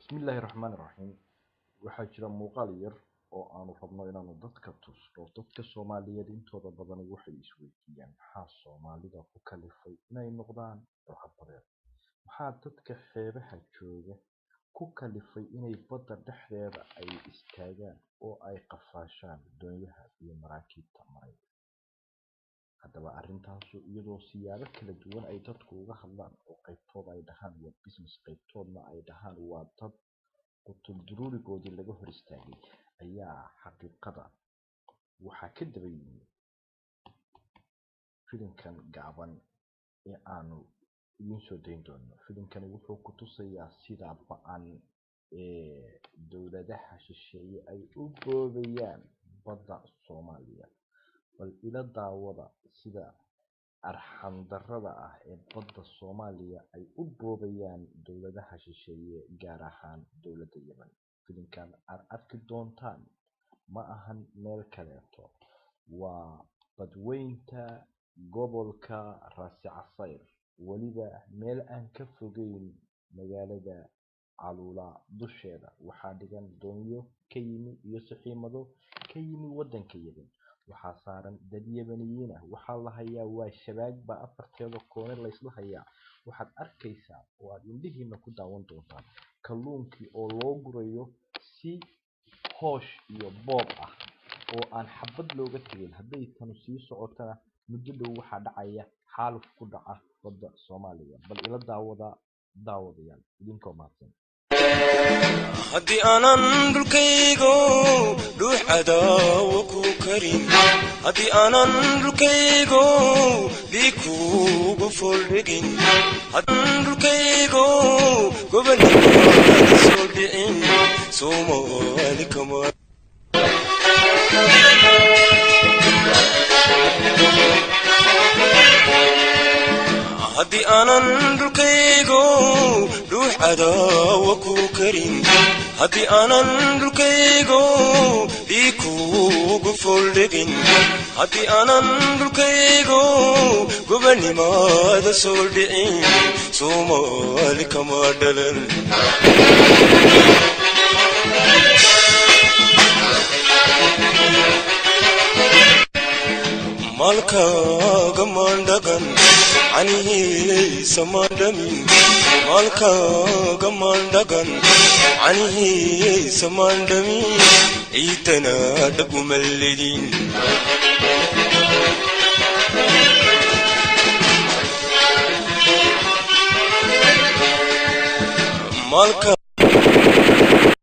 بسم الله الرحمن الرحيم. waxaa jira muuqaal yar oo aanu rabno inaanu dadka tusno. dadka Soomaaliyeed intooda badan waxay isweydiiyaan maxaa Soomaalida ku kalifay inay noqdaan burcad-badeed. maxaa dadka xeebaha jooga ku kalifay inay badda dhexdeeda ay istaagaan oo ay qafaashaan doonyaha iyo maraakiibta maraya. haddaba arrintaas iyadoo siyaabo kala duwan ay dadku uga hadlaan oo qaybtooda ay dhahaan waa business, qaybtoodna ay dhahaan waa dad qutul duruurigoodii laga hor istaagay, ayaa xaqiiqada waxaa ka daba yimi filimkan gaaban ee aanu idiin soo dayn doono. filimkani wuxuu ku tusayaa sida ba'an ee dowladaha shisheeye ay u boobayaan badda Soomaaliya. bal ila daawada sida arxan darrada ah ee badda Soomaaliya ay u boobayaan dowladaha shisheeye, gaar ahaan dowladda Yemen. filimkan aad arki doontaan ma ahan meel kaleeto, waa badweynta gobolka Raasi Casayr, weliba meel aan ka fogeyn magaalada Caluula dusheeda. waxaa dhigan doonyo ka yimi iyo saxiimado ka yimi waddanka Yemen. waxaa saaran dad Yemeniyiin ah. waxaa la hayaa waa shabaag baa afarteeda koone la isla hayaa. waxaad arkaysaa oo aad indhihiina ku daawan doontaan kalluunkii oo loo gurayo si hoosh iyo boob ah oo aan xabad looga tegin. hadday tanu sii socotana muddo dhow waxaa dhacaya xaaluf ku dhaca badda Soomaaliya. bal ila daawadayaal idinkoo mahadsan. haddii aanan dhulkaygo dhuux cadaawo ku karin, haddii aanan dhulkaygo dhiig kuugu foldhigin, haddaan dhulkaygo gobonimada soo dhicin, Soomaali kama haddii aanan dhulkaygo dhuux cadaawo ku karin, haddii aanan dhulkaygo dhiig kuugu foldhigin, haddii aanan dhulkaygo gobonimada soo dhicin, Soomaali kama dhalan. maalkaaga maandhagan canihiisa maandhamin, maalkaaga maandhagan canihiisa maandhamin, ciidana dhaguma ledin. maalka